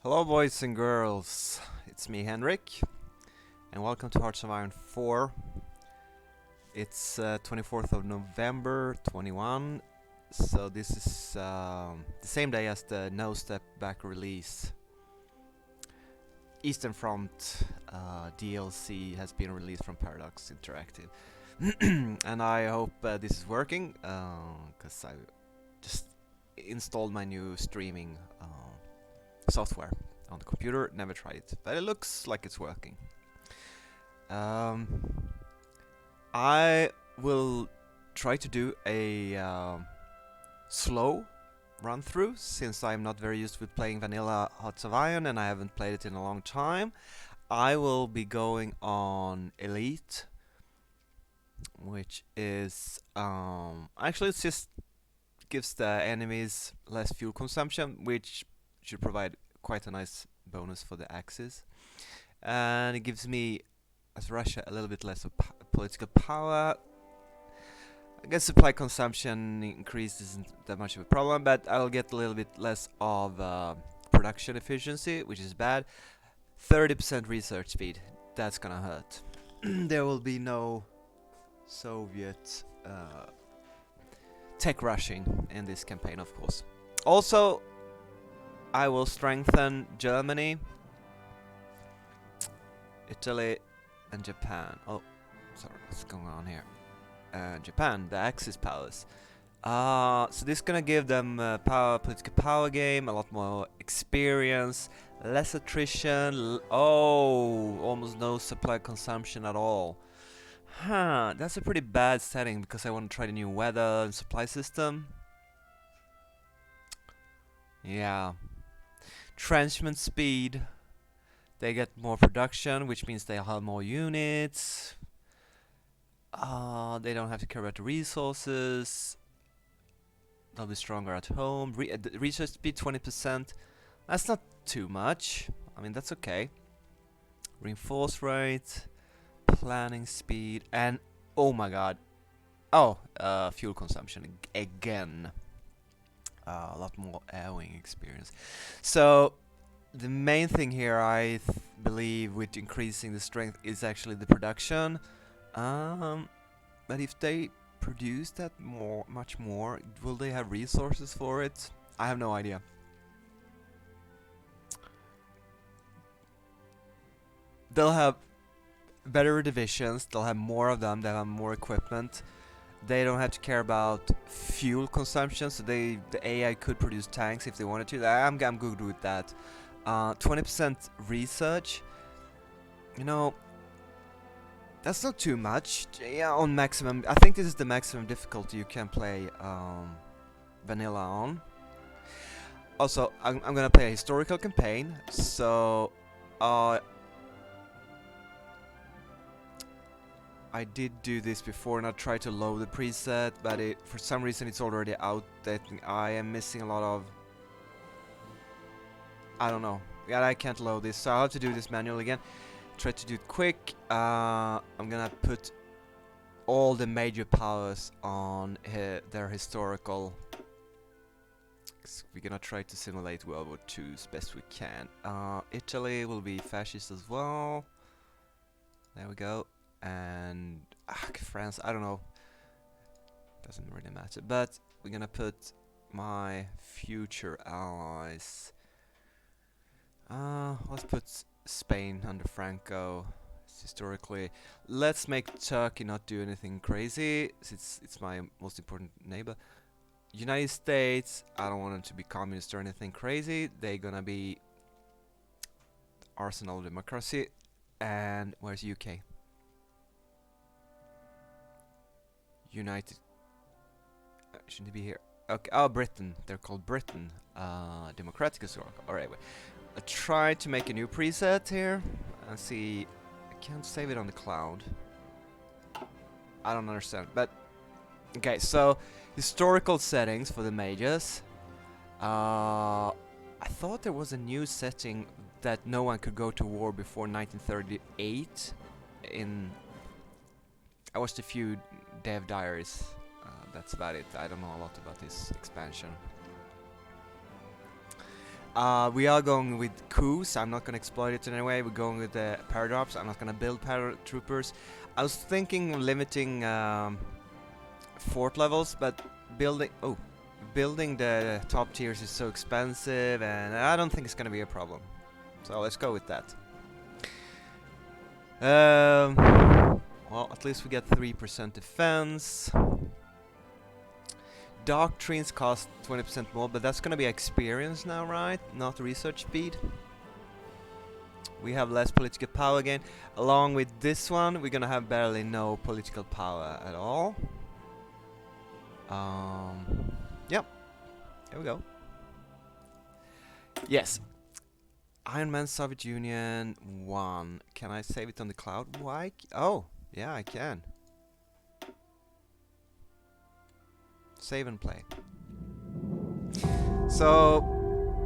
Hello boys and girls, it's me Henrik, and welcome to Hearts of Iron 4. It's 24th of November 21, so this is the same day as the No Step Back release. Eastern Front DLC has been released from Paradox Interactive. And I hope this is working, because I just installed my new streaming software on the computer, never tried it, but it looks like it's working. I will try to do a slow run through since I'm not very used with playing vanilla Hearts of Iron and I haven't played it in a long time. I will be going on Elite, which is actually it just gives the enemies less fuel consumption, which should provide quite a nice bonus for the axis, and it gives me, as Russia, a little bit less of political power. I guess supply consumption increase isn't that much of a problem, but I'll get a little bit less of production efficiency, which is bad. 30% research speed, that's gonna hurt. There will be no Soviet tech rushing in this campaign, of course. Also, I will strengthen Germany, Italy, and Japan. Oh, sorry, what's going on here? Japan, the Axis powers. So this is gonna give them political power game, a lot more experience, less attrition. Almost no supply consumption at all. That's a pretty bad setting because I want to try the new weather and supply system. Yeah. Transient speed. They get more production, which means they'll have more units. They don't have to care about the resources. They'll be stronger at home. Research speed 20%. That's not too much. I mean, that's okay. Reinforce rate, planning speed, and oh my god. Fuel consumption again. A lot more air-wing experience. So the main thing here, I believe, with increasing the strength is actually the production. But if they produce that much more, will they have resources for it? I have no idea. They'll have better divisions. They'll have more of them. They'll have more equipment. They don't have to care about fuel consumption, so the AI could produce tanks if they wanted to. I'm good with that. 20% research. You know, that's not too much. Yeah, on maximum. I think this is the maximum difficulty you can play vanilla on. Also, I'm gonna play a historical campaign, so I did do this before and I tried to load the preset, but for some reason it's already out. That I am missing a lot of... I don't know. Yeah, I can't load this, so I'll have to do this manually again. Try to do it quick. I'm gonna put all the major powers on their historical... We're gonna try to simulate World War II as best we can. Italy will be fascist as well. There we go. And France, I don't know, doesn't really matter, but we're gonna put my future allies. Let's put Spain under Franco. Historically, let's make Turkey not do anything crazy. It's my most important neighbor. United States, I don't want them to be communist or anything crazy. They're gonna be arsenal of democracy. And where's UK? United. Shouldn't it be here? Okay. Oh, Britain. They're called Britain. Democratic Historical. Alright, wait. I try to make a new preset here. And see. I can't save it on the cloud. I don't understand. But. Okay, so. Historical settings for the majors. I thought there was a new setting that no one could go to war before 1938. I watched a few dev diaries. That's about it. I don't know a lot about this expansion. We are going with coups. I'm not gonna exploit it in any way. We're going with the paradox. I'm not gonna build paratroopers. I was thinking of limiting fort levels, but building the top tiers is so expensive, and I don't think it's gonna be a problem. So let's go with that. Well, at least we get 3% defense. Doctrines cost 20% more, but that's gonna be experience now, right? Not research speed. We have less political power again. Along with this one, we're gonna have barely no political power at all. Yep. Here we go. Yes. Ironman Soviet Union 1. Can I save it on the cloud? Why? Oh, yeah, I can. Save and play. So,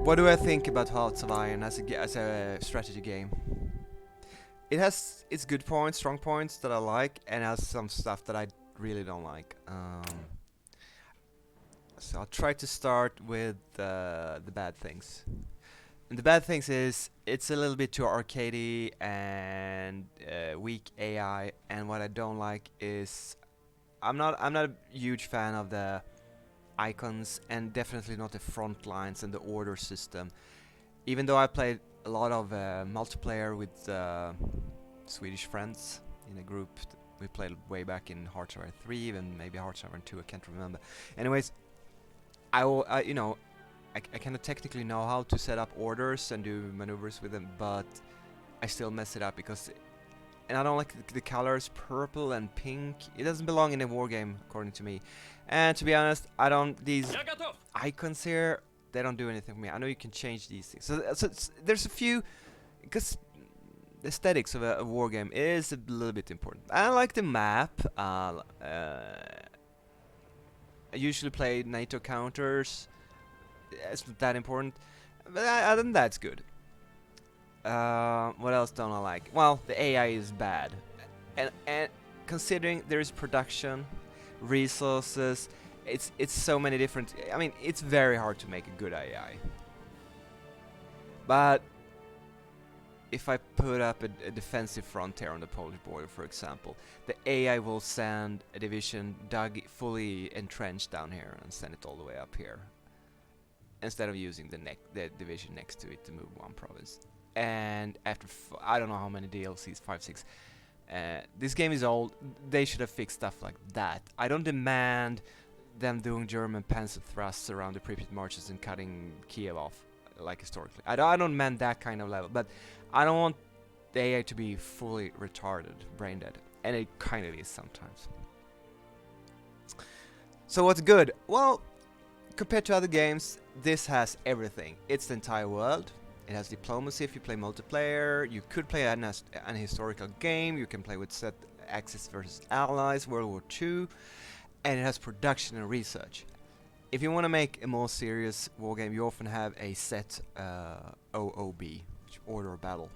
what do I think about Hearts of Iron as a strategy game? It has its good points, strong points that I like, and has some stuff that I really don't like. So I'll try to start with the bad things. And the bad things is it's a little bit too arcadey and weak AI. And what I don't like is I'm not a huge fan of the icons, and definitely not the front lines and the order system. Even though I played a lot of multiplayer with Swedish friends in a group we played way back in Hearts of Iron 3, even maybe Hearts of Iron 2, I can't remember. Anyways, you know, I kind of technically know how to set up orders and do maneuvers with them, but I still mess it up because, and I don't like the colors purple and pink. It doesn't belong in a war game, according to me. And to be honest, these icons here, they don't do anything for me. I know you can change these things. So there's a few, because the aesthetics of a war game is a little bit important. I like the map. I usually play NATO counters. It's not that important, but other than that, it's good. What else don't I like? Well, the AI is bad, and considering there is production, resources, it's so many different. I mean, it's very hard to make a good AI. But if I put up a defensive frontier on the Polish border, for example, the AI will send a division dug fully entrenched down here and send it all the way up here, instead of using the division next to it to move one province. And after I don't know how many DLCs, 5, 6. This game is old. They should have fixed stuff like that. I don't demand them doing German panzer thrusts around the Pripyat marshes and cutting Kiev off, like historically. I don't demand that kind of level, but I don't want the AI to be fully retarded, brain dead, and it kind of is sometimes. So what's good? Well, compared to other games, this has everything. It's the entire world. It has diplomacy if you play multiplayer. You could play an historical game. You can play with set Axis versus Allies, World War II. And it has production and research. If you want to make a more serious war game, you often have a set OOB, which Order of Battle.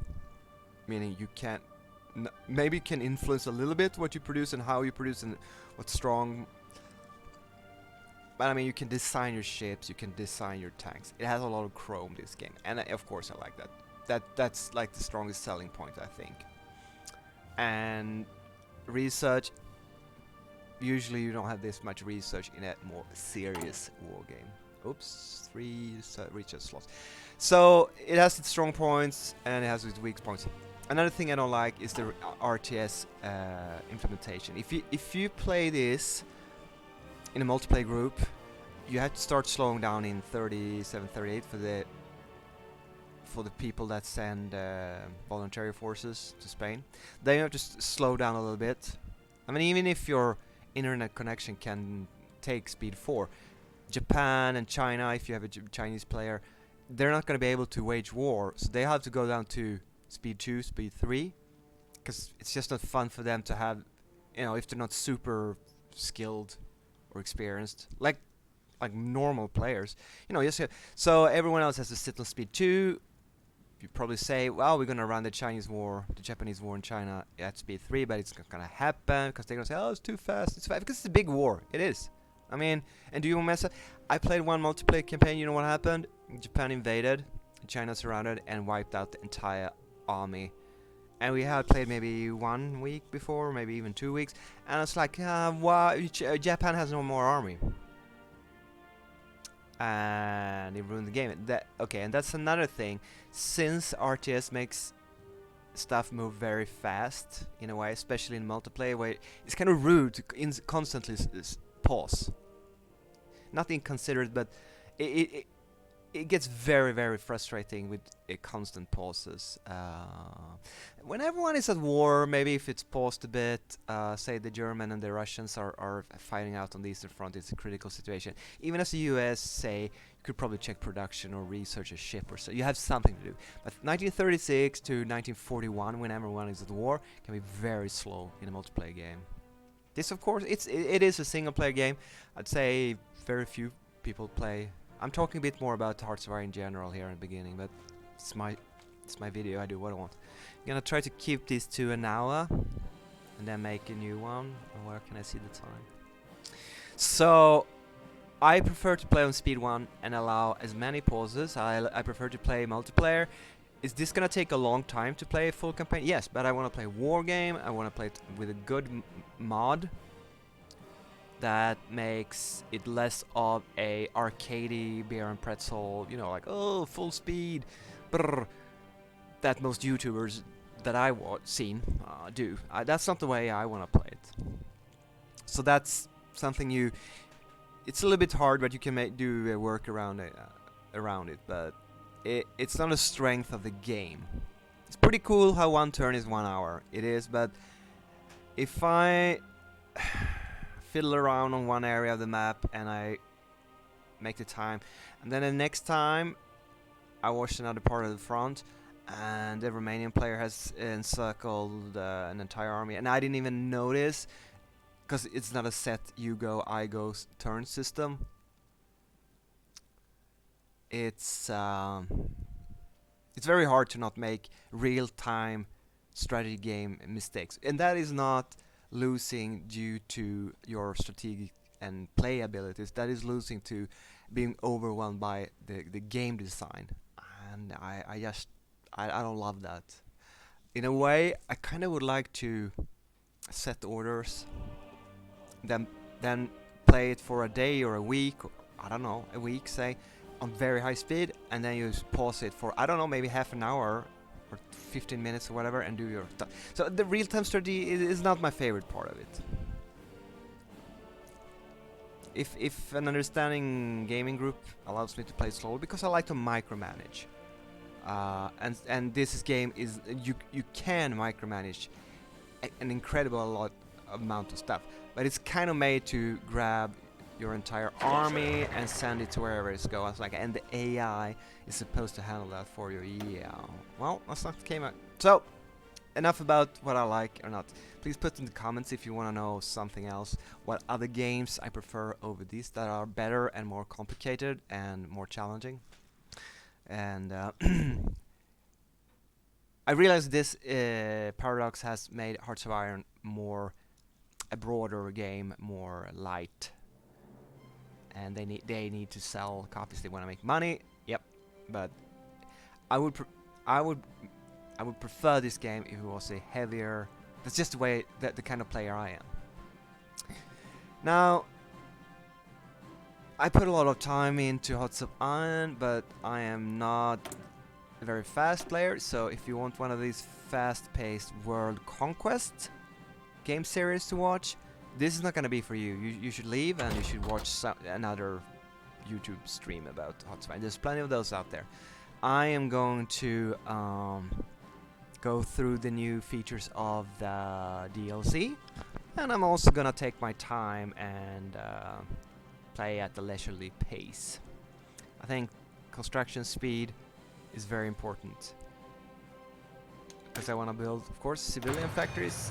Meaning you can't... maybe can influence a little bit what you produce and how you produce and what's strong. But I mean, you can design your ships, you can design your tanks. It has a lot of chrome, this game, and of course I like that. That's like the strongest selling point, I think. And research, usually you don't have this much research in a more serious war game. Oops, 3 research slots. So it has its strong points and it has its weak points. Another thing I don't like is the RTS implementation. If you play this in a multiplayer group, you have to start slowing down in 37, 38 for the people that send voluntary forces to Spain. Then you have to slow down a little bit. I mean, even if your internet connection can take speed 4, Japan and China, if you have a Chinese player, they're not going to be able to wage war, so they have to go down to speed 2, speed 3, because it's just not fun for them to have, you know, if they're not super skilled or experienced, like normal players, you know. Yes. So everyone else has to sit on speed 2. You probably say, well, we're gonna run the Japanese war in China at speed 3, but it's not gonna happen because they're gonna say, oh, it's too fast. It's fast because it's a big war. It is. I mean, and do you mess up? I played one multiplayer campaign. You know what happened? Japan invaded. China surrounded and wiped out the entire army. And we had played maybe 1 week before, maybe even 2 weeks, and it's like, why Japan has no more army, and it ruined the game. And that's another thing. Since RTS makes stuff move very fast in a way, especially in multiplayer, where it's kind of rude to constantly pause. Not inconsiderate, but it gets very, very frustrating with constant pauses. When everyone is at war, maybe if it's paused a bit, say the German and the Russians are fighting out on the Eastern Front, it's a critical situation. Even as the US, say, you could probably check production or research a ship or so. You have something to do. But 1936 to 1941, when everyone is at war, can be very slow in a multiplayer game. This, of course, it is a single-player game. I'd say very few people play. I'm talking a bit more about Hearts of Iron in general here in the beginning, but it's my video. I do what I want. I'm gonna try to keep this to an hour, and then make a new one. And where can I see the time? So I prefer to play on speed 1 and allow as many pauses. I prefer to play multiplayer. Is this gonna take a long time to play a full campaign? Yes, but I want to play war game. I want to play it with a good mod that makes it less of a arcadey beer and pretzel, you know, like, oh, full speed, brr, that most YouTubers that I've seen do. That's not the way I want to play it. So that's something it's a little bit hard, but you can do a work around it, but it's not a strength of the game. It's pretty cool how one turn is 1 hour. It is, but if I fiddle around on one area of the map and I make the time, and then the next time I watch another part of the front and the Romanian player has encircled an entire army, and I didn't even notice, because it's not a set you go, I go turn system. It's very hard to not make real-time strategy game mistakes, and that is not losing due to your strategic and play abilities. That is losing to being overwhelmed by the game design, and I don't love that. In a way, I kind of would like to set orders, then play it for a day or a week, or I don't know, a week, say, on very high speed, and then you pause it for, I don't know, maybe half an hour or 15 minutes or whatever, and do your stuff. So the real-time strategy is not my favorite part of it. If an understanding gaming group allows me to play slow, because I like to micromanage, and this game is you can micromanage an incredible amount of stuff, but it's kind of made to grab your entire army and send it to wherever it's going. It's like, and the AI is supposed to handle that for you. Yeah. Well, that's not came out. So, enough about what I like or not. Please put in the comments if you want to know something else. What other games I prefer over these that are better and more complicated and more challenging. And I realize this Paradox has made Hearts of Iron more a broader game, more light. And they need to sell copies. They want to make money. Yep, but I would prefer this game if it was a heavier. That's just the way the kind of player I am. Now, I put a lot of time into Hearts of Iron, but I am not a very fast player. So if you want one of these fast-paced world conquest game series to watch, this is not going to be for you. You should leave and you should watch another YouTube stream about Hearts of Iron. There's plenty of those out there. I am going to go through the new features of the DLC, and I'm also going to take my time and play at the leisurely pace. I think construction speed is very important, because I want to build, of course, civilian factories.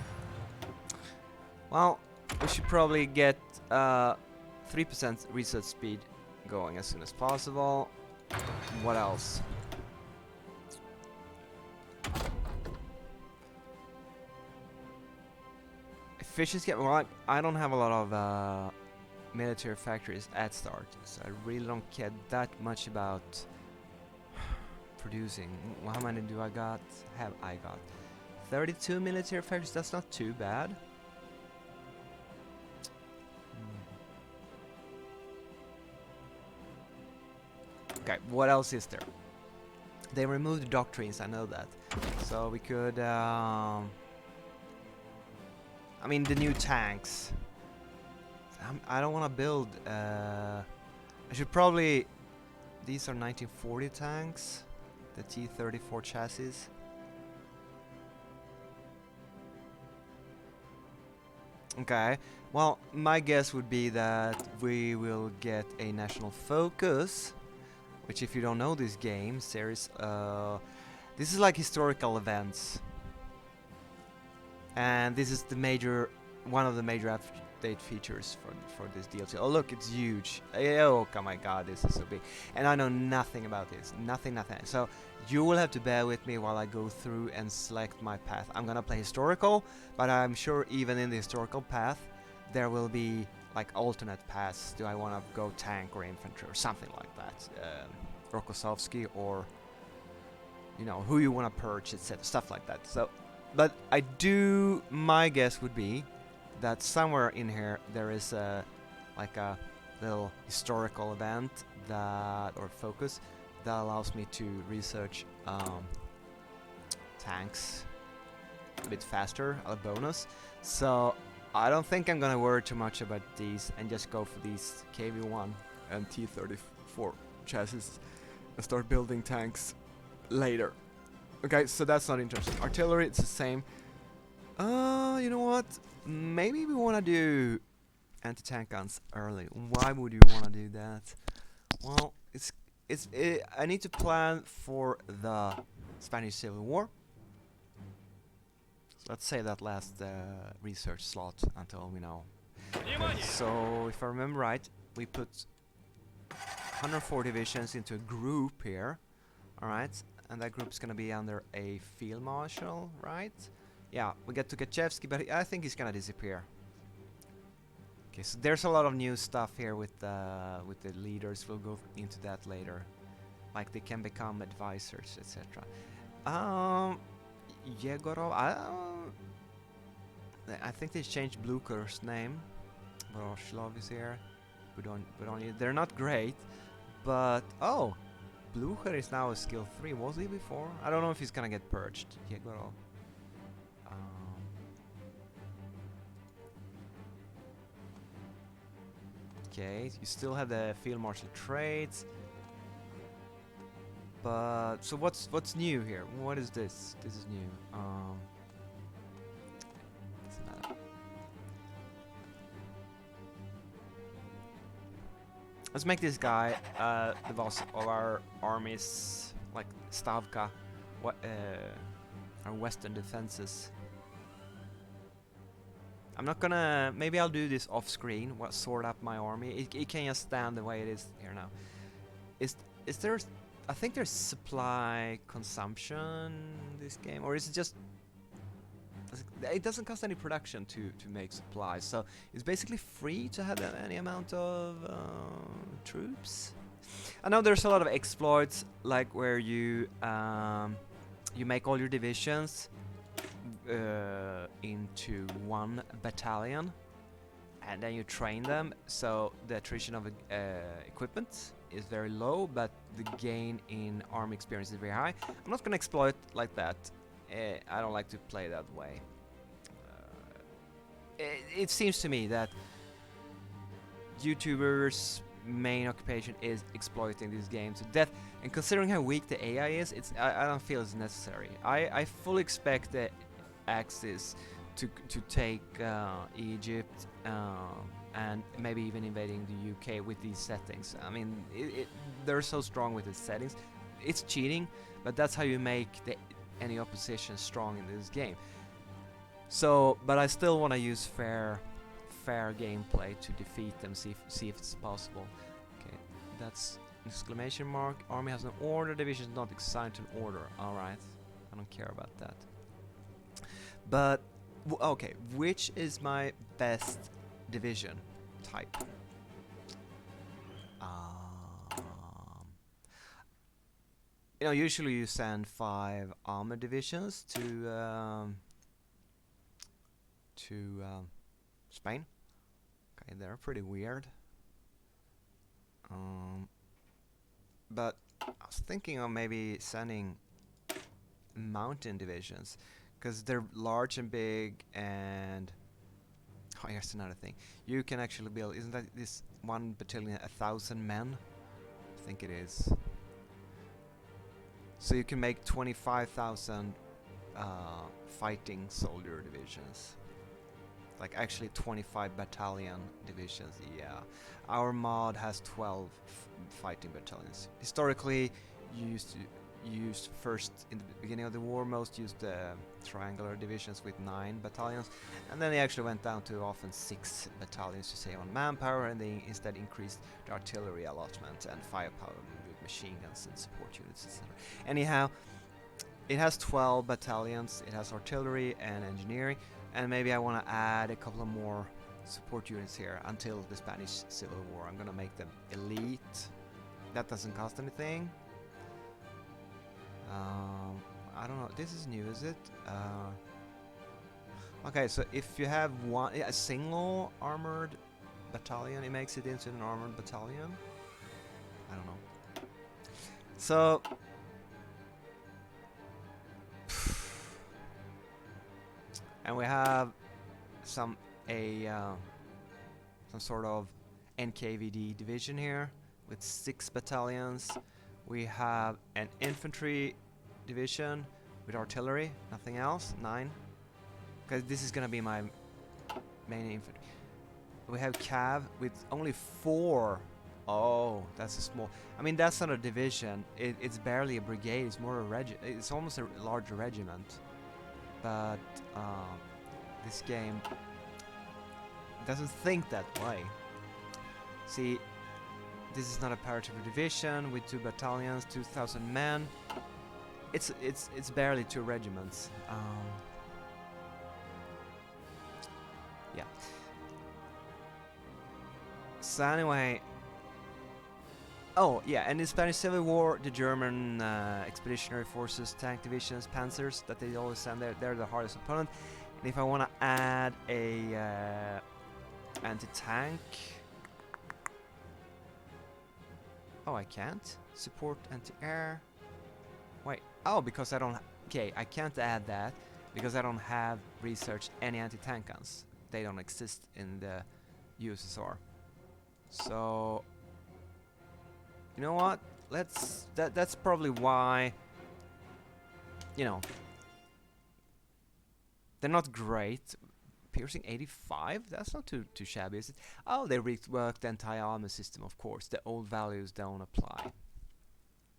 Well, we should probably get 3% research speed going as soon as possible. What else? Efficiency. Well, I don't have a lot of military factories at start, so I really don't care that much about producing. How many do I got? Have I got? 32 military factories. That's not too bad. Okay, what else is there? They removed the doctrines, I know that. So we could, I mean, the new tanks. I don't want to build, I should probably, these are 1940 tanks, the T-34 chassis. Okay, well, my guess would be that we will get a national focus. Which, if you don't know these games, this is like historical events, and this is the one of the major update features for this DLC. Oh look, it's huge! Oh my god, this is so big, and I know nothing about this, nothing. So you will have to bear with me while I go through and select my path. I'm gonna play historical, but I'm sure even in the historical path, there will be like alternate paths. Do I want to go tank or infantry or something like that? Rokossovsky, or you know, who you want to purge, etc. Stuff like that. So, but my guess would be that somewhere in here there is like a little historical event or focus that allows me to research tanks a bit faster, a bonus. So I don't think I'm gonna worry too much about these and just go for these KV-1 and T-34 chassis and start building tanks later. Okay, so that's not interesting. Artillery, it's the same. You know what? Maybe we wanna do anti-tank guns early. Why would you wanna do that? Well, I need to plan for the Spanish Civil War. Let's say that last research slot until we know. So, if I remember right, we put 104 divisions into a group here. Alright, and that group's gonna be under a field marshal, right? Yeah, we get Tukhachevsky, but I think he's gonna disappear. Okay, so there's a lot of new stuff here with the leaders. We'll go into that later. Like they can become advisors, etc. Yegorov, I think they changed Blucher's name. Voroshlov is here. They're not great, but oh, Blucher is now a skill 3. Was he before? I don't know if he's gonna get purged. Yegorov. Okay, you still have the field marshal traits. But so what's new here? What is this? This is new. Doesn't matter. Let's make this guy the boss of our armies, like Stavka, our western defenses. I'm not gonna. Maybe I'll do this off screen. Sort up my army. It can just stand the way it is here now. Is there? I think there's supply consumption in this game, or is it just? It doesn't cost any production to make supplies, so it's basically free to have any amount of troops. I know there's a lot of exploits, like where you make all your divisions into one battalion, and then you train them, so the attrition of equipment is very low, but the gain in army experience is very high. I'm not gonna exploit like that. I don't like to play that way. It seems to me that YouTubers' main occupation is exploiting these games to death, and considering how weak the AI is, I don't feel it's necessary. I fully expect the Axis to take Egypt and maybe even invading the UK with these settings. I mean, they're so strong with the settings. It's cheating, but that's how you make any opposition strong in this game. So, but I still want to use fair gameplay to defeat them, see if it's possible. Okay, that's exclamation mark. Army has no order. Division is not assigned to an order. All right, I don't care about that. But okay, which is my best division type? You know, usually you send 5 armor divisions to Spain. Okay, they're pretty weird. But I was thinking of maybe sending mountain divisions, because they're large and big, and oh, here's another thing. You can actually build, isn't that this one battalion 1,000 men? I think it is. So you can make 25,000 fighting soldier divisions. Like actually 25 battalion divisions, yeah. Our mod has 12 fighting battalions. Historically, you used first in the beginning of the war, most used triangular divisions with 9 battalions, and then they actually went down to often 6 battalions to save on manpower, and they instead increased the artillery allotment and firepower with machine guns and support units, etc. Anyhow, it has 12 battalions, it has artillery and engineering, and maybe I want to add a couple of more support units here until the Spanish Civil War. I'm gonna make them elite. That doesn't cost anything. I don't know. This is new, is it? Okay, so if you have a single armored battalion, it makes it into an armored battalion. I don't know. So and we have some sort of NKVD division here with 6 battalions. We have an infantry division with artillery, nothing else, 9. Because this is gonna be my main infantry. We have cav with only 4. Oh, that's a small. I mean, that's not a division. It's barely a brigade. It's more a it's almost a larger regiment. But this game doesn't think that way. See, this is not a paratrooper division with 2 battalions, 2,000 men. It's barely 2 regiments. Yeah. So anyway. Oh yeah, and in the Spanish Civil War, the German expeditionary forces, tank divisions, panzers that they always send, they're the hardest opponent. And if I want to add a anti-tank, oh, I can't support anti-air. Wait, oh, because I don't. Okay, I can't add that because I don't have researched any anti-tank guns. They don't exist in the USSR. So. You know what? That's probably why, you know, they're not great. Piercing 85? That's not too shabby, is it? Oh, they reworked the entire armor system, of course. The old values don't apply.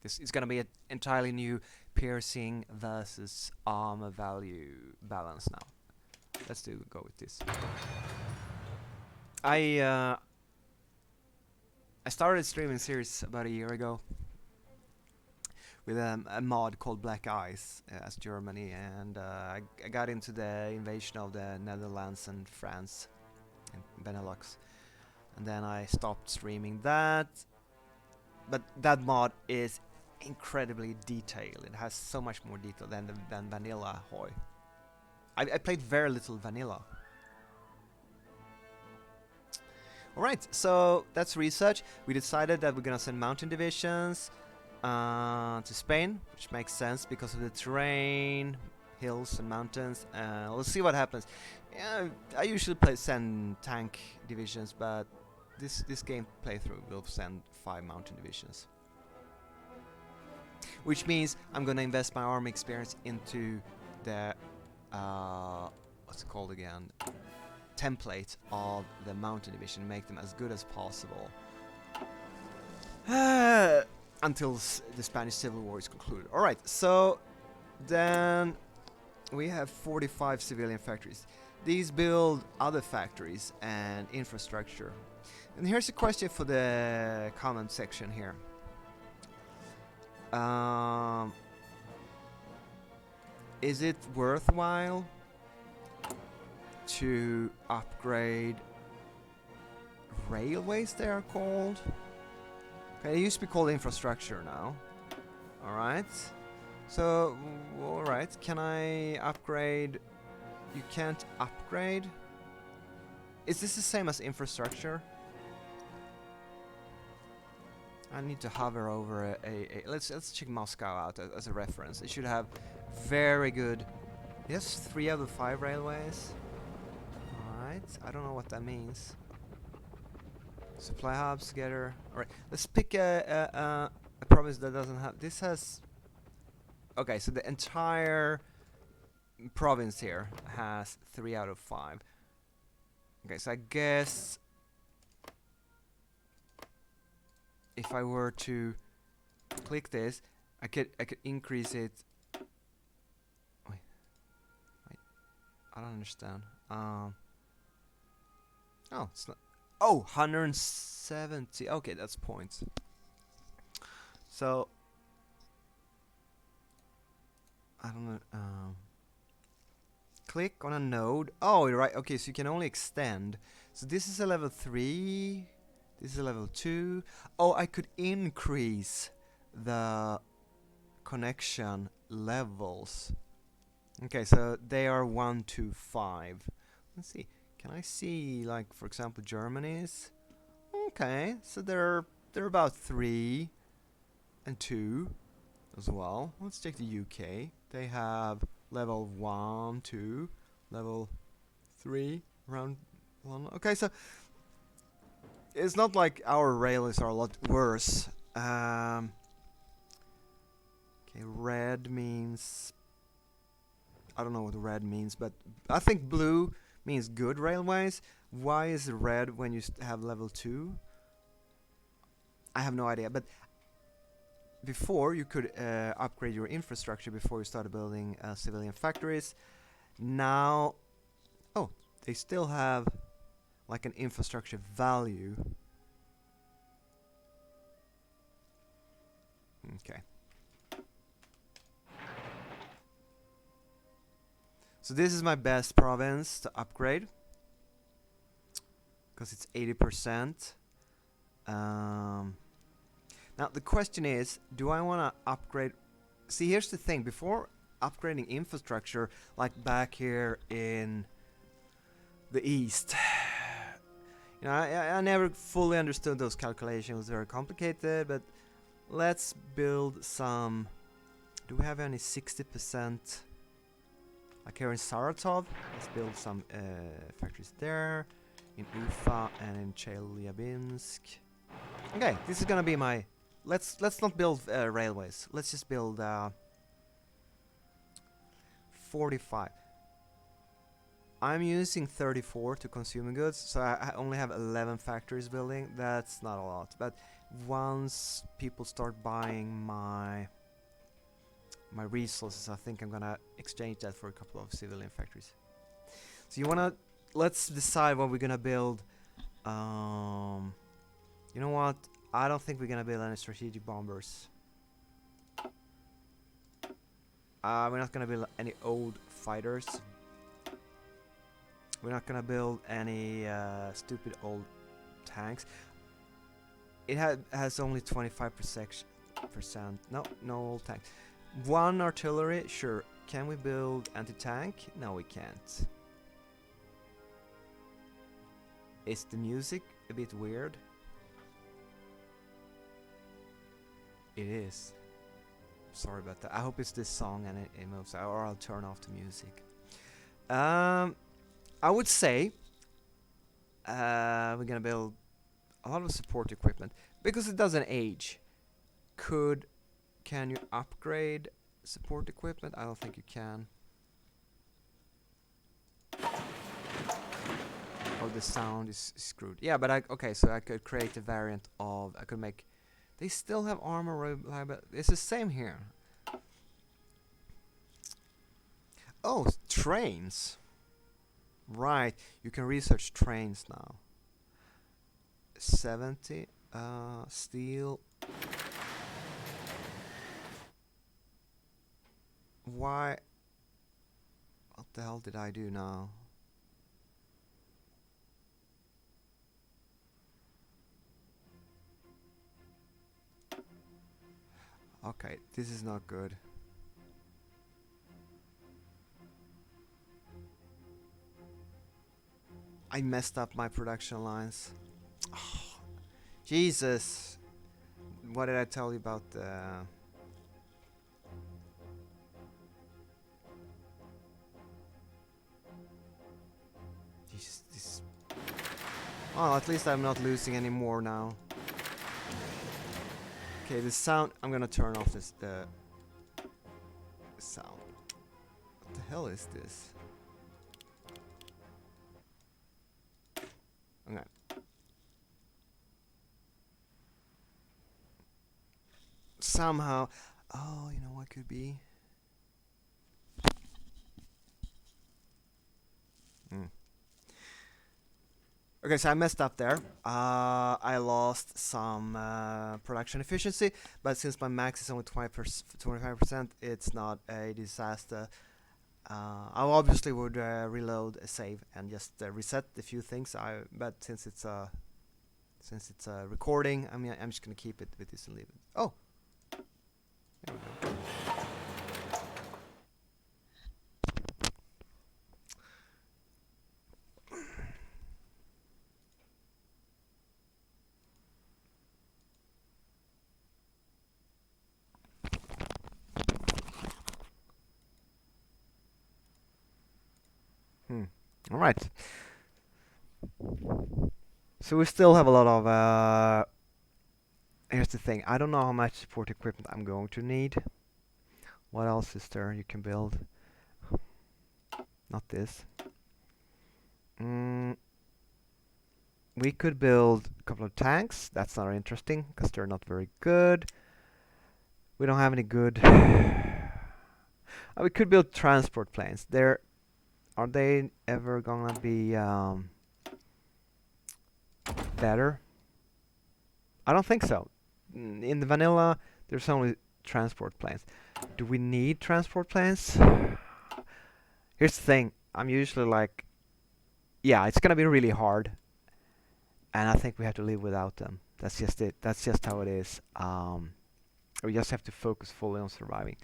This is gonna be an entirely new piercing versus armor value balance now. Let's go with this. I started a streaming series about a year ago with a mod called Black Ice as Germany, and I got into the invasion of the Netherlands and France and Benelux, and then I stopped streaming that. But that mod is incredibly detailed. It has so much more detail than vanilla Hoi. I played very little vanilla. Alright, so that's research. We decided that we're gonna send mountain divisions to Spain, which makes sense because of the terrain, hills and mountains. We'll see what happens. Yeah, I usually send tank divisions, but this game playthrough will send 5 mountain divisions. Which means I'm gonna invest my army experience into the what's it called again? Template of the mountain division, make them as good as possible until the Spanish Civil War is concluded. Alright, so then we have 45 civilian factories. These build other factories and infrastructure. And here's a question for the comment section here. Is it worthwhile to upgrade railways, they are called? Okay, they used to be called infrastructure now. Alright. So, alright, can I upgrade? You can't upgrade? Is this the same as infrastructure? I need to hover over let's check Moscow out as a reference. It should have very good. Yes, 3 out of 5 railways. Alright, I don't know what that means. Supply hubs together. Alright, let's pick a province that doesn't have. This has. Okay, so the entire province here has 3 out of 5. Okay, so I guess if I were to click this, I could increase it. Wait, I don't understand. Oh, it's not. Oh, 170. Okay, that's points. So I don't know. Click on a node. Oh, you're right. Okay, so you can only extend. So this is a level 3. This is a level 2. Oh, I could increase the connection levels. Okay, so they are 1 to 5. Let's see. Can I see, like, for example, Germany's? Okay, so they're about 3 and 2 as well. Let's take the UK. They have level 1, 2, level 3, around 1. Okay, so it's not like our railways are a lot worse. Okay, red means. I don't know what red means, but I think blue means good railways. Why is it red when you have level 2? I have no idea, but before you could upgrade your infrastructure before you started building civilian factories. Now, oh, they still have like an infrastructure value. Okay. So this is my best province to upgrade because it's 80%. Now the question is, do I want to upgrade? See, here's the thing. Before upgrading infrastructure, like back here in the east, you know, I never fully understood those calculations. It was very complicated, but let's build some. Do we have any 60%? Like here in Saratov, let's build some factories there, in Ufa and in Chelyabinsk. Okay, this is gonna be my. Let's not build railways. Let's just build 45. I'm using 34 to consumer goods, so I only have 11 factories building. That's not a lot, but once people start buying my resources, I think I'm gonna exchange that for a couple of civilian factories. So let's decide what we're gonna build. You know what? I don't think we're gonna build any strategic bombers. We're not gonna build any old fighters. We're not gonna build any stupid old tanks. It has only 25%. No old tanks. 1 artillery, sure. Can we build anti-tank? No, we can't. Is the music a bit weird? It is. Sorry about that. I hope it's this song and it moves, or I'll turn off the music. I would say we're gonna build a lot of support equipment because it doesn't age. Can you upgrade support equipment? I don't think you can. Oh, the sound is screwed. Yeah, but okay, so I could create a variant of. I could make. They still have armor. It's the same here. Oh, trains. Right, you can research trains now. 70. Steel. Why? What the hell did I do now? Okay, this is not good. I messed up my production lines. Jesus! What did I tell you about the... Jesus, this... Oh, at least I'm not losing any more now. Okay, the sound... I'm gonna turn off this... the sound. What the hell is this? Okay. Somehow... Oh, you know what could be? Okay, so I messed up there. I lost some production efficiency, but since my max is only 25%, it's not a disaster. I obviously would reload a save and just reset a few things. But since it's a recording, I mean, I'm just gonna keep it with this and leave it. Oh, there we go. All right. So we still have a lot of. Here's the thing. I don't know how much support equipment I'm going to need. What else is there you can build? Not this. We could build a couple of tanks. That's not interesting because they're not very good. We don't have any good. We could build transport planes. Are they ever gonna be better? I don't think so. In the vanilla, there's only transport planes. Do we need transport planes? Here's the thing. I'm usually like, yeah, it's gonna be really hard, and I think we have to live without them. That's just it. That's just how it is. We just have to focus fully on surviving.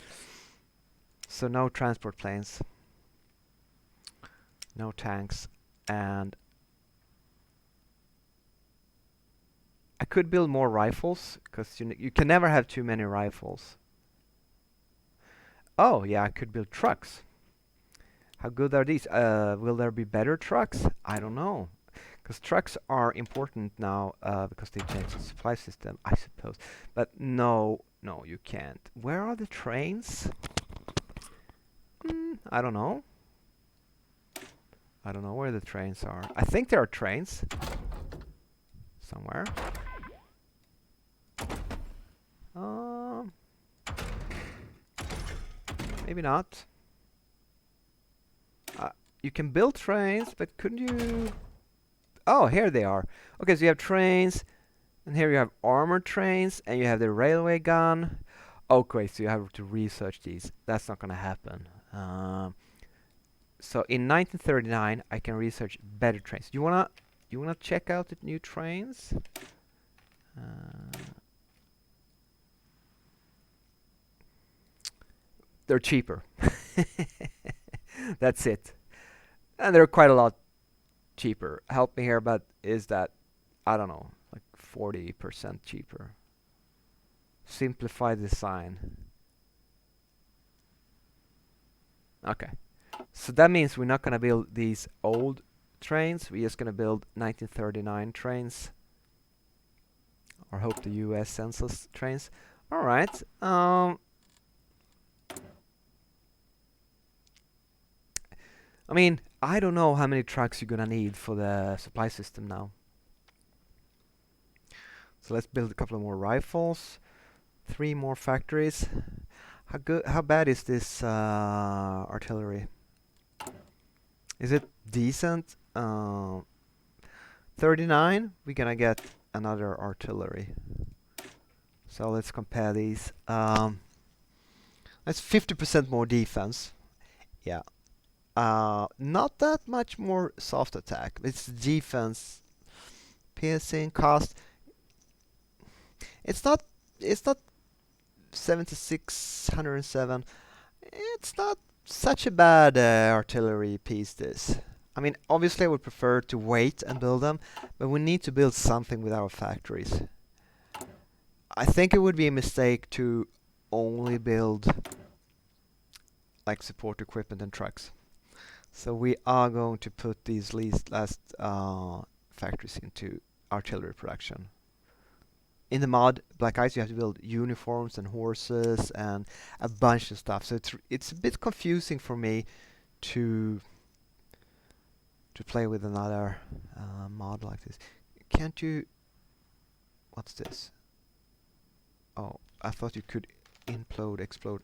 So no transport planes. No tanks, and I could build more rifles because you can never have too many rifles. Oh yeah, I could build trucks. How good are these? Will there be better trucks? I don't know, because trucks are important now because they changed the supply system, I suppose. But no, you can't. Where are the trains? I don't know. I don't know where the trains are. I think there are trains somewhere. Maybe not. You can build trains, but couldn't you? Oh, here they are. Okay, so you have trains, and here you have armored trains, and you have the railway gun. Okay, so you have to research these. That's not gonna happen. So in 1939, I can research better trains. You wanna check out the new trains? They're cheaper. That's it. And they're quite a lot cheaper. Help me here, but is that, I don't know, like 40% cheaper. Simplified design. Okay. So that means we're not gonna build these old trains. We're just gonna build 1939 trains. Or hope the US sends us trains. Alright. I mean, I don't know how many trucks you're gonna need for the supply system now. So let's build a couple of more rifles. 3 more factories. How bad is this artillery? Is it decent? 39, we're gonna get another artillery. So let's compare these. That's 50% more defense. Yeah. Not that much more soft attack. It's defense, piercing, cost. It's not 7607. It's not such a bad artillery piece, this. I mean, obviously I would prefer to wait and build them, but we need to build something with our factories. I think it would be a mistake to only build like support equipment and trucks. So we are going to put these last factories into artillery production. In the mod, Black Ice, you have to build uniforms and horses and a bunch of stuff. So it's a bit confusing for me to play with another mod like this. Can't you? What's this? Oh, I thought you could explode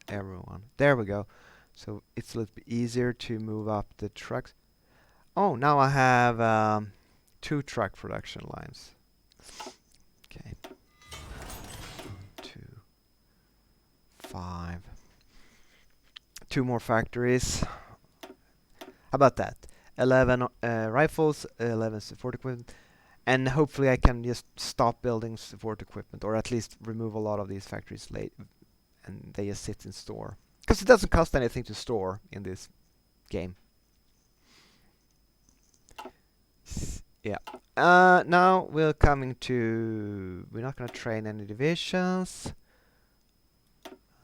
everyone. There we go. So it's a little bit easier to move up the trucks. Oh, now I have 2 truck production lines. Okay. 2, 5. 2 more factories. How about that? 11 rifles, 11 support equipment, and hopefully I can just stop building support equipment, or at least remove a lot of these factories late, and they just sit in store. Because it doesn't cost anything to store in this game. Yeah. Now we're coming to... We're not going to train any divisions.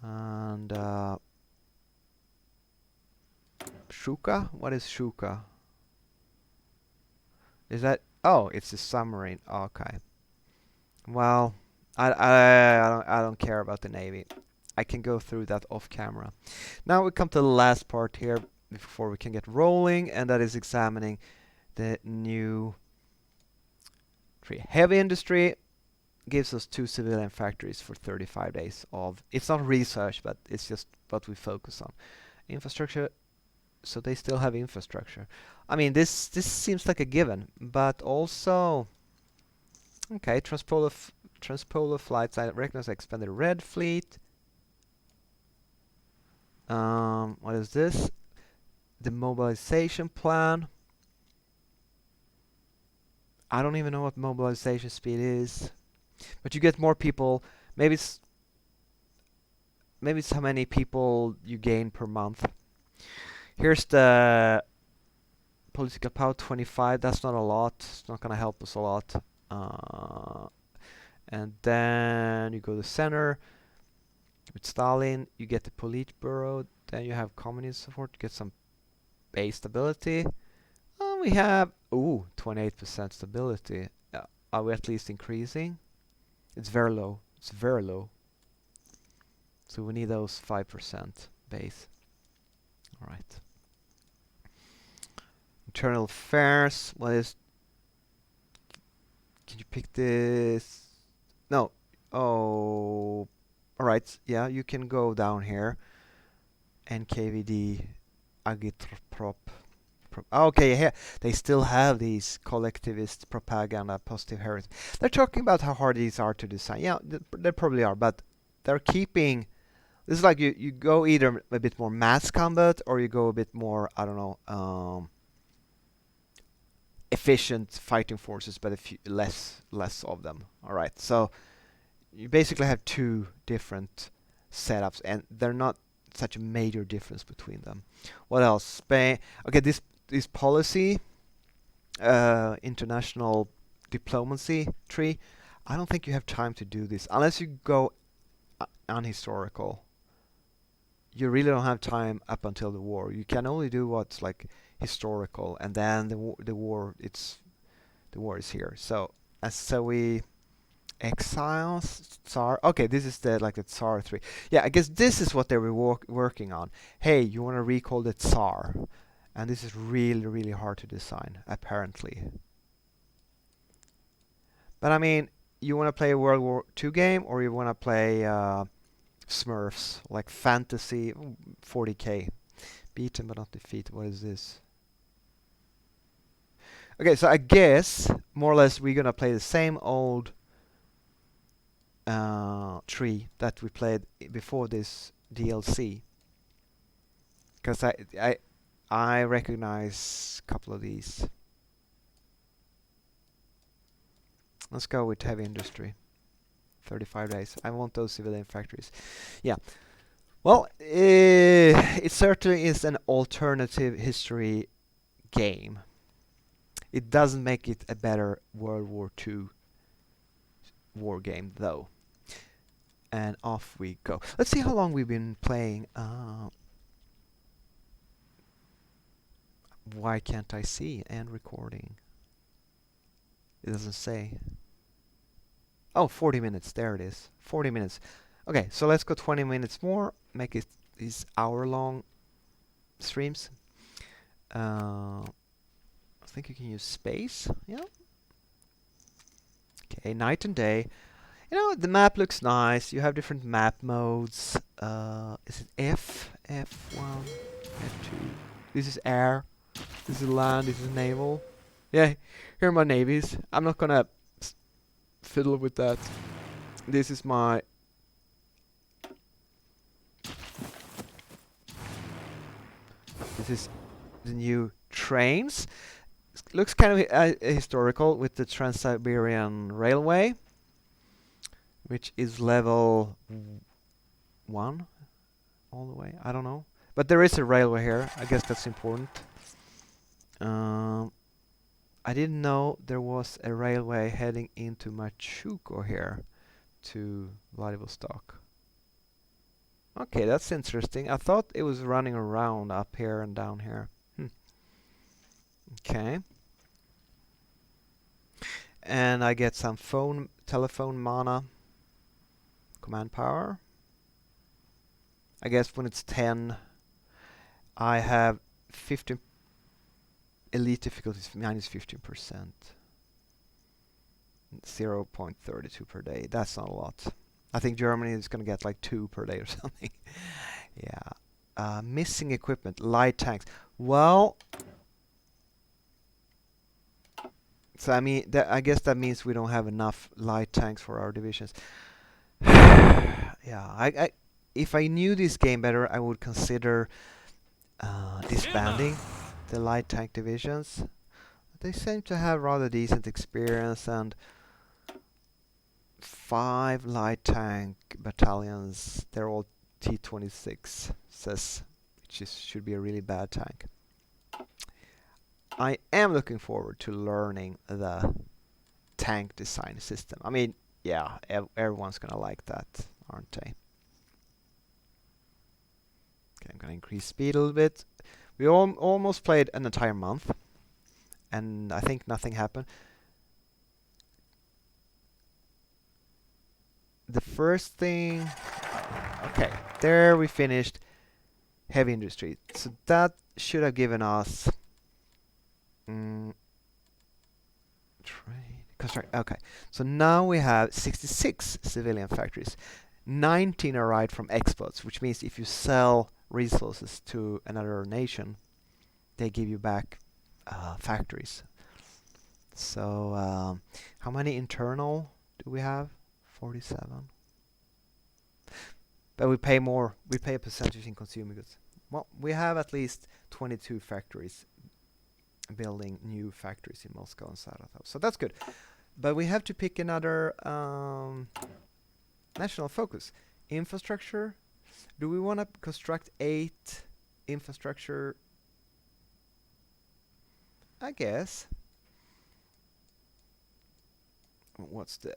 And... Shuka? What is Shuka? Is that... Oh, it's a submarine. Okay. Well, I don't care about the Navy. I can go through that off camera. Now we come to the last part here before we can get rolling, and that is examining the new tree. Heavy industry gives us 2 civilian factories for 35 days of... It's not research, but it's just what we focus on. Infrastructure... So they still have infrastructure. I mean, this seems like a given, but also... Okay, transpolar flights. I recognize I expanded Red Fleet. What is this? The mobilization plan. I don't even know what mobilization speed is. But you get more people. Maybe it's how many people you gain per month. Here's the political power, 25. That's not a lot. It's not going to help us a lot. And then you go to center. With Stalin, you get the Politburo. Then you have communist support. You get some base stability. We have 28% stability. Are we at least increasing? It's very low. It's very low. So we need those 5% base. All right. Internal affairs. What is? Can you pick this? No. Oh. All right. Yeah, you can go down here. NKVD Agitprop. Okay, here they still have these collectivist propaganda, positive heritage. They're talking about how hard these are to design. Yeah, they probably are, but they're keeping... This is like you go either a bit more mass combat, or you go a bit more, I don't know, efficient fighting forces, but a few less of them. All right, so you basically have 2 different setups, and they're not such a major difference between them. What else? Spain. Okay, this policy, international diplomacy tree. I don't think you have time to do this unless you go unhistorical. You really don't have time up until the war. You can only do what's like historical, and then the war is here. So we exiles Tsar. Okay, this is the Tsar 3. Yeah, I guess this is what they were working on. Hey, you want to recall the Tsar, and this is really hard to design apparently. But I mean, you want to play a World War II game, or you want to play Smurfs, like fantasy 40k. Beaten but not defeated. What is this? Okay, so I guess more or less we're gonna play the same old tree that we played before this DLC. Because I recognize a couple of these. Let's go with heavy industry. 35 days. I want those civilian factories. Yeah. Well, it certainly is an alternative history game. It doesn't make it a better World War II war game, though. And off we go. Let's see how long we've been playing. Why can't I see? And recording. It doesn't say. Oh, 40 minutes. There it is. 40 minutes. Okay, so let's go 20 minutes more. Make it these hour-long streams. I think you can use space. Yeah. Okay, night and day. You know, the map looks nice. You have different map modes. Is it F? F1, F2. This is air. This is land. This is naval. Yeah, here are my navies. I'm not gonna fiddle with that. This is my... This is the new trains. Looks kind of historical with the Trans-Siberian Railway, which is level 1 all the way. I don't know. But there is a railway here. I guess that's important. I didn't know there was a railway heading into Machuco here to Vladivostok. Okay, that's interesting. I thought it was running around up here and down here. Okay. And I get some telephone mana, command power. I guess when it's 10, I have 15 elite difficulties minus 15%. 0.32 per day. That's not a lot. I think Germany is going to get like 2 per day or something. Yeah. Missing equipment, light tanks. Well, so I mean, I guess that means we don't have enough light tanks for our divisions. Yeah, if I knew this game better, I would consider disbanding the light tank divisions. They seem to have rather decent experience, and 5 light tank battalions. They're all T-26, which should be a really bad tank. I am looking forward to learning the tank design system. I mean, yeah, everyone's gonna like that, aren't they? Okay, I'm gonna increase speed a little bit. We almost played an entire month, and I think nothing happened. The first thing... Okay, there we finished heavy industry. So that should have given us... Okay, so now we have 66 civilian factories. 19 are right from exports, which means if you sell resources to another nation, they give you back factories. So how many internal do we have? 47. But we pay more. We pay a percentage in consumer goods. Well, we have at least 22 factories building new factories in Moscow and Saratov. So that's good. But we have to pick another national focus. Infrastructure. Do we want to construct 8 infrastructure? I guess. What's the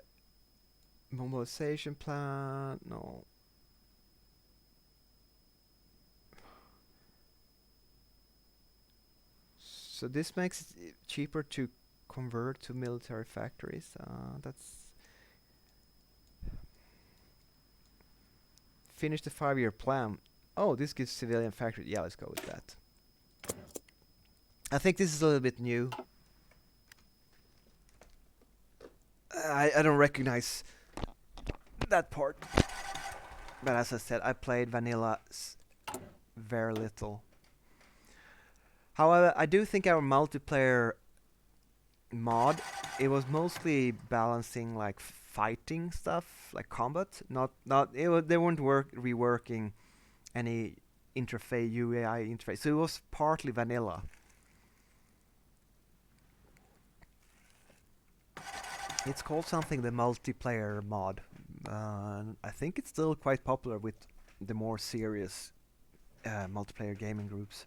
mobilization plan? No. So this makes it cheaper to convert to military factories. That's finish the 5-year plan. Oh, this gives civilian factory. Yeah, let's go with that. I think this is a little bit new. I don't recognize that part. But as I said, I played vanilla very little. However, I do think our multiplayer mod, it was mostly balancing like fighting stuff, like combat. They weren't reworking any interface, UI interface. So it was partly vanilla. It's called something, the multiplayer mod. I think it's still quite popular with the more serious multiplayer gaming groups.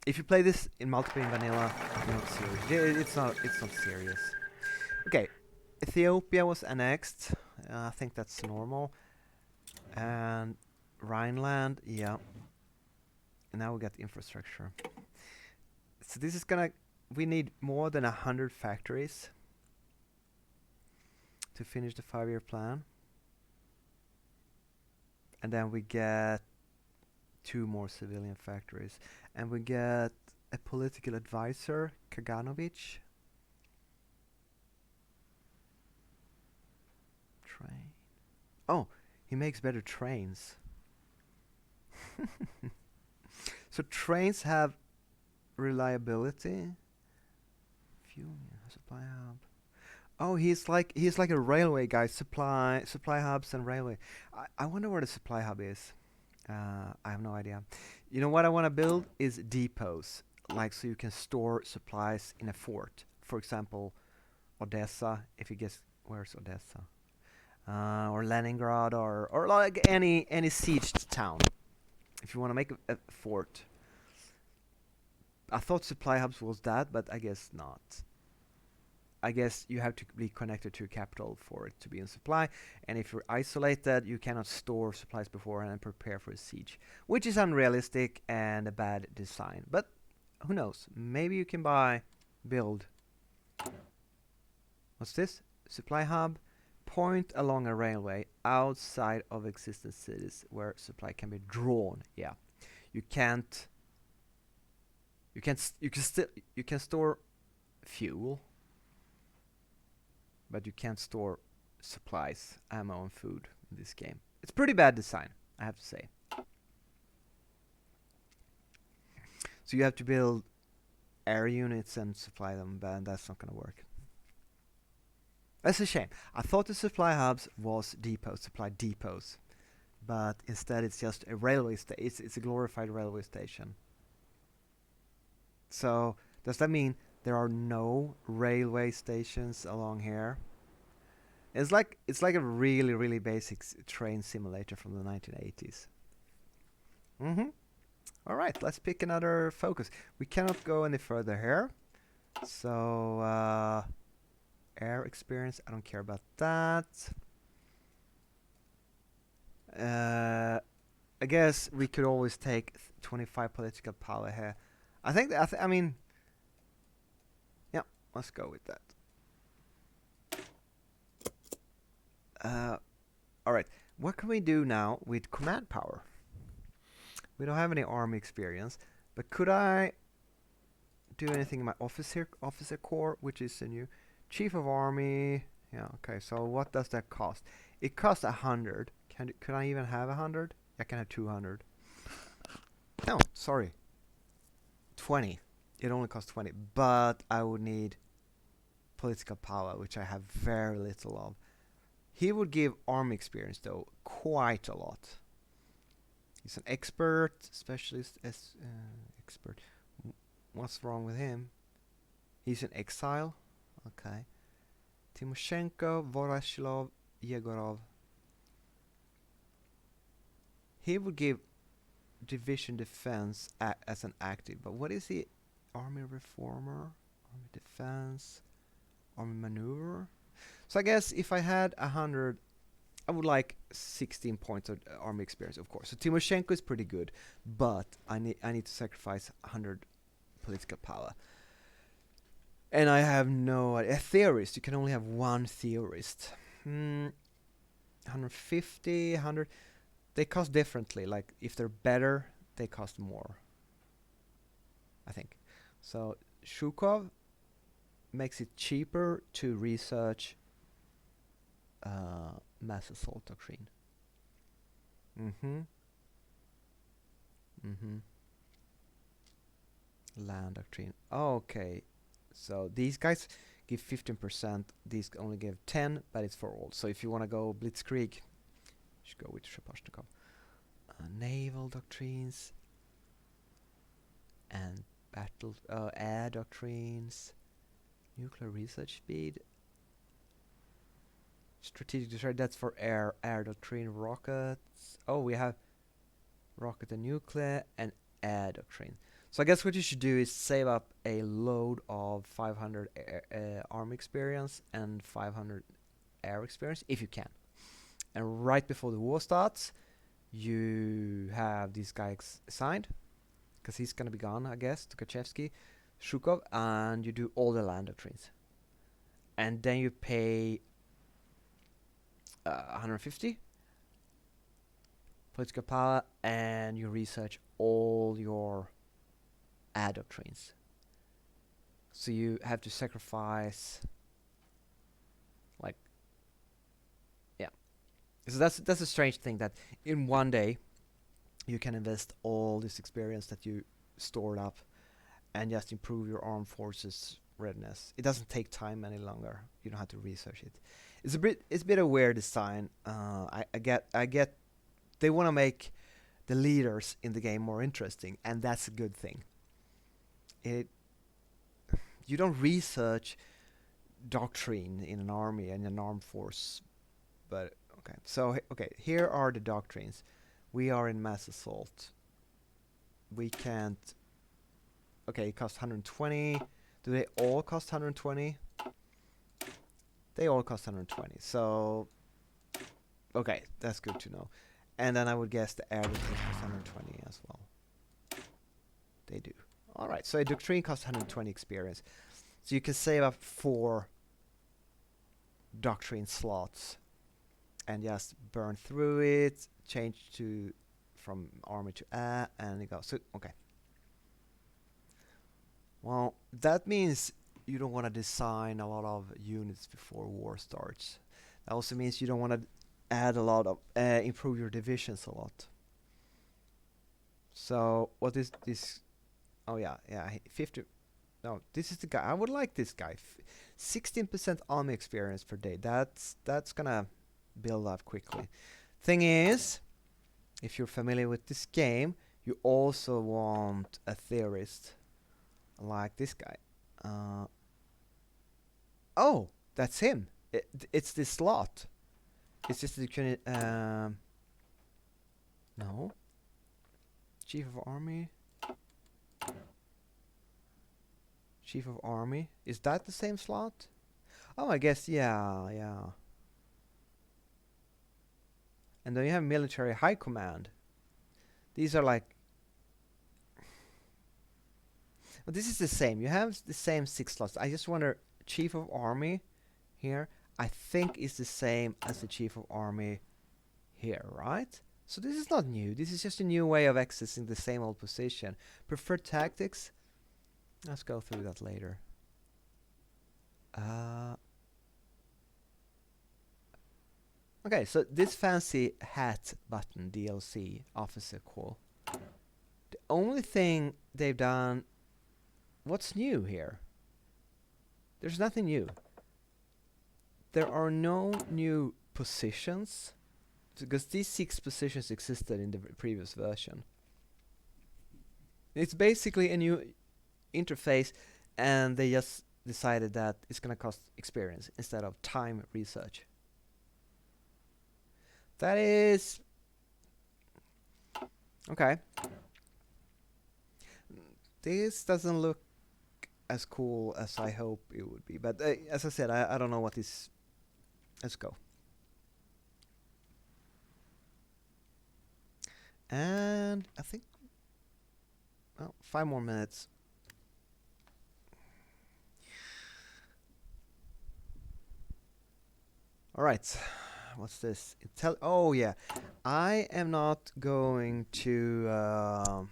If you play this in multiplayer in vanilla, you're not serious. It's not. It's not serious. Okay, Ethiopia was annexed. I think that's normal. And Rhineland, yeah. And now we got infrastructure. So this is gonna. We need more than 100 factories to finish the 5-year plan. And then we get 2 more civilian factories. And we get a political advisor, Kaganovich. Train. Oh, he makes better trains. So trains have reliability. Fuel supply hub. Oh, he's like a railway guy. Supply hubs and railway. I wonder where the supply hub is. I have no idea. You know what I want to build is depots, like so you can store supplies in a fort. For example, Odessa. If you guess where's Odessa, or Leningrad, or like any sieged town. If you want to make a fort. I thought supply hubs was that, but I guess not. I guess you have to be connected to a capital for it to be in supply, and if you're isolated, you cannot store supplies beforehand and prepare for a siege, which is unrealistic and a bad design. But who knows? Maybe you can build. What's this? Supply hub. Point along a railway outside of existing cities where supply can be drawn. Yeah, you can't. You can store fuel, but you can't store supplies, ammo, and food in this game. It's pretty bad design, I have to say. So you have to build air units and supply them, but that's not gonna work. That's a shame. I thought the supply hubs was supply depots, but instead it's just a railway station. It's a glorified railway station. So does that mean there are no railway stations along here? It's like a really basic train simulator from the 1980s. All right, let's pick another focus. We cannot go any further here. So air experience, I don't care about that. I guess we could always take 25 political power here. I think I mean, yeah, let's go with that. All right, what can we do now with command power? We don't have any army experience, but could I do anything in my officer corps, which is a new chief of army? Yeah, okay. So what does that cost? It costs 100. Can I even have 100? I can have 200. No, sorry. 20. It only costs 20, but I would need political power, which I have very little of. He would give army experience, though, quite a lot. He's an expert, specialist, expert. What's wrong with him? He's in exile. Okay. Timoshenko, Voroshilov, Yegorov. He would give division defense as an active, but what is he? Army reformer, army defense, army maneuver. So I guess if I had 100, I would like 16 points of army experience, of course. So Timoshenko is pretty good, but I need to sacrifice 100 political power. And I have no idea. A theorist, you can only have one theorist. 150, 100. They cost differently. Like if they're better, they cost more, I think. So Shukov makes it cheaper to research mass assault doctrine. Land doctrine. Okay. So these guys give 15%. These only give 10, but it's for all. So if you want to go blitzkrieg, you should go with Shepashnikov. Naval doctrines and battle air doctrines. Nuclear research speed. Strategic destroyer, that's for air doctrine, rockets. Oh, we have rocket and nuclear and air doctrine. So I guess what you should do is save up a load of 500 army experience and 500 air experience if you can. And right before the war starts, you have these guys assigned, because he's gonna be gone, I guess, Tukhachevsky, Shukov, and you do all the land doctrines. And then you pay 150 political power, and you research all your air doctrines. So you have to sacrifice, like, yeah. So that's a strange thing, that in one day you can invest all this experience that you stored up and just improve your armed forces readiness. It doesn't take time any longer. You don't have to research it. It's a bit of weird design. I get they want to make the leaders in the game more interesting, and that's a good thing. You don't research doctrine in an army and an armed force, but okay. So okay, here are the doctrines. We are in mass assault. We can't. Okay, it costs 120. Do they all cost 120? They all cost 120. So okay, that's good to know. And then I would guess the air doctrine costs 120 as well. They do. All right, so a doctrine costs 120 experience. So you can save up 4 doctrine slots and just burn through it, change to from army to air, and it goes. So okay. Well, that means you don't want to design a lot of units before war starts. That also means you don't want to add a lot of improve your divisions a lot. So what is this? Oh yeah, 50. No, this is the guy. I would like this guy. 16% army experience per day. That's gonna build up quickly. Thing is, if you're familiar with this game, you also want a theorist like this guy. Oh, that's him. It's this slot. It's just the no. Chief of Army. Chief of Army. Is that the same slot? Oh, I guess, yeah. And then you have Military High Command. These are like... Well, this is the same. You have the same 6 slots. I just wonder, Chief of Army here, I think is the same as the Chief of Army here, right? So this is not new. This is just a new way of accessing the same old position. Preferred tactics? Let's go through that later. Okay, so this fancy hat button DLC, Officer Call. The only thing they've done... What's new here? There's nothing new. There are no new positions, because these 6 positions existed in the previous version. It's basically a new interface, and they just decided that it's gonna cost experience instead of time research. That is... okay. This doesn't look as cool as I hope it would be, but as I said, I don't know what this... Let's go. And I think... well, 5 more minutes. Alright, what's this? Oh yeah, I am not going to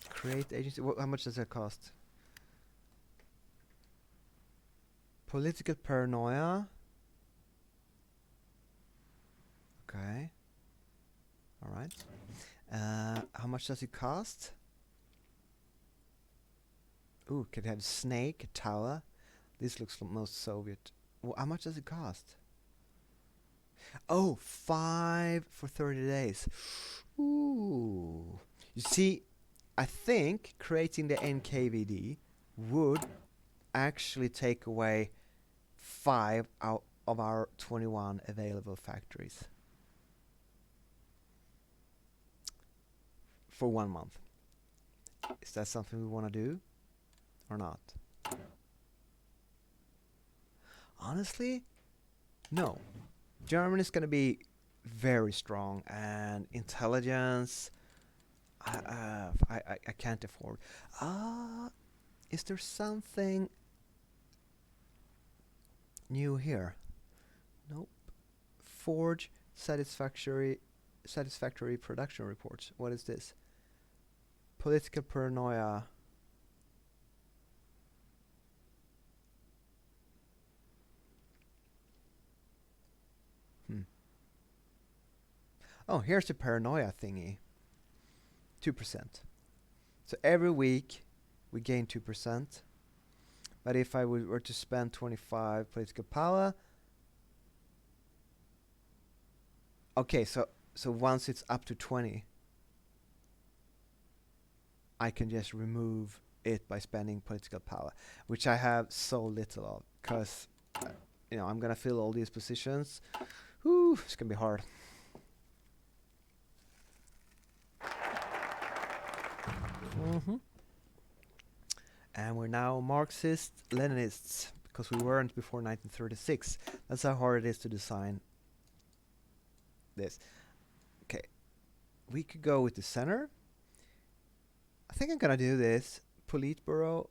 create agency. How much does that cost? Political paranoia. Okay. Alright. How much does it cost? Ooh, could have snake, tower. This looks most Soviet. Well, how much does it cost? Oh, 5 for 30 days. Ooh. You see, I think creating the NKVD would actually take away 5 out of our 21 available factories for 1 month. Is that something we want to do or not? Honestly, no. Germany is going to be very strong, and intelligence I can't afford. Is there something new here? Nope. Forge satisfactory production reports. What is this? Political paranoia. Oh, here's the paranoia thingy. 2%. So every week we gain 2%. But if I were to spend 25 political power, okay, so once it's up to 20, I can just remove it by spending political power, which I have so little of, because I'm gonna fill all these positions. Whew, it's gonna be hard. And we're now Marxist-Leninists, because we weren't before 1936. That's how hard it is to design this. Okay, we could go with the center. I think I'm gonna do this. Politburo.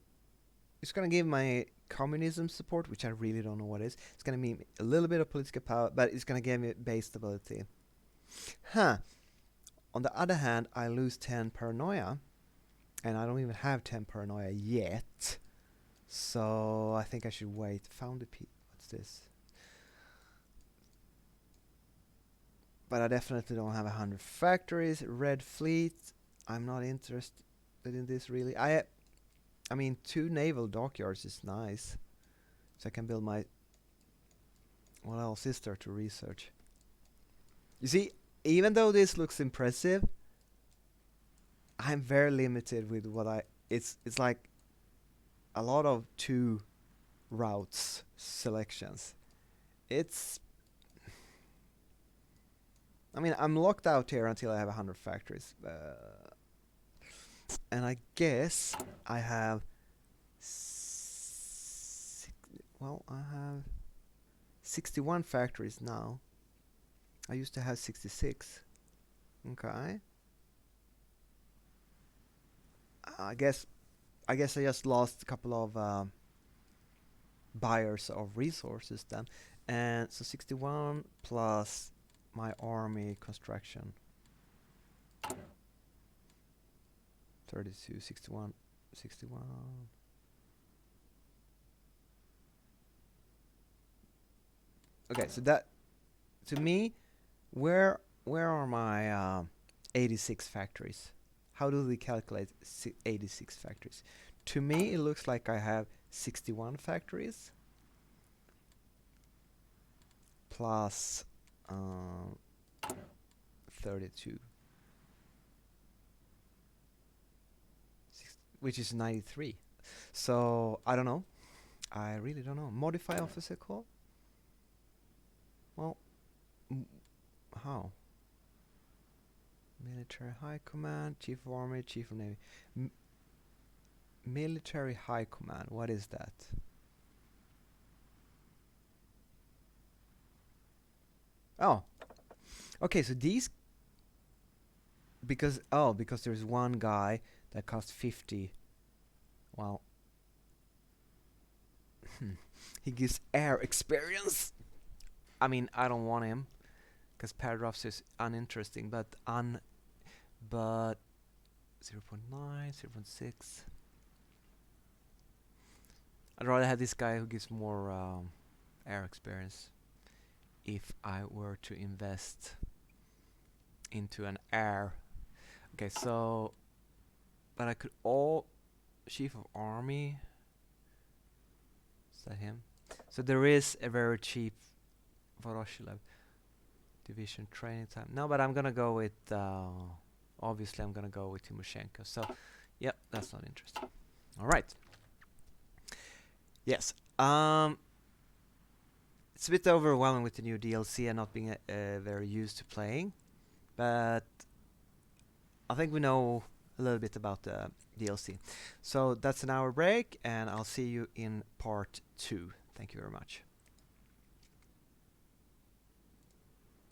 It's gonna give my communism support, which I really don't know what it is. It's gonna mean a little bit of political power, but it's gonna give me base stability. On the other hand, I lose 10 paranoia, and I don't even have 10 paranoia yet. So I think I should wait. Found the what's this? But I definitely don't have 100 factories. Red Fleet. I'm not interested in this really. I mean, 2 naval dockyards is nice. So I can build my... What else is there to research? You see, even though this looks impressive, I'm very limited with what it's like a lot of 2 routes selections. I mean, I'm locked out here until I have 100 factories. And I guess I have... I have 61 factories now. I used to have 66. Okay. I guess I just lost a couple of buyers of resources then. And so 61 plus my army construction. 32, 61, 61. Okay, so that, to me, where are my 86 factories? How do we calculate 86 factories? To me, it looks like I have 61 factories plus 32, which is 93. So I don't know. I really don't know. Modify officer call? Well, how? Military High Command, Chief of Army, Chief of Navy. Military High Command, what is that? Oh, okay, so these, because there's one guy that costs 50. Well, he gives air experience. I mean, I don't want him, because paragraphs is uninteresting, but 0.9, 0.6. I'd rather have this guy who gives more air experience if I were to invest into an air. Okay, so, but I could Chief of Army. Is that him? So there is a very cheap Voroshilev division training time. No, but I'm gonna go with obviously I'm gonna go with Timoshenko. So yep, that's not interesting. All right. Yes. it's a bit overwhelming with the new DLC and not being very used to playing, but I think we know a little bit about the DLC. So that's an hour break, and I'll see you in part 2. Thank you very much.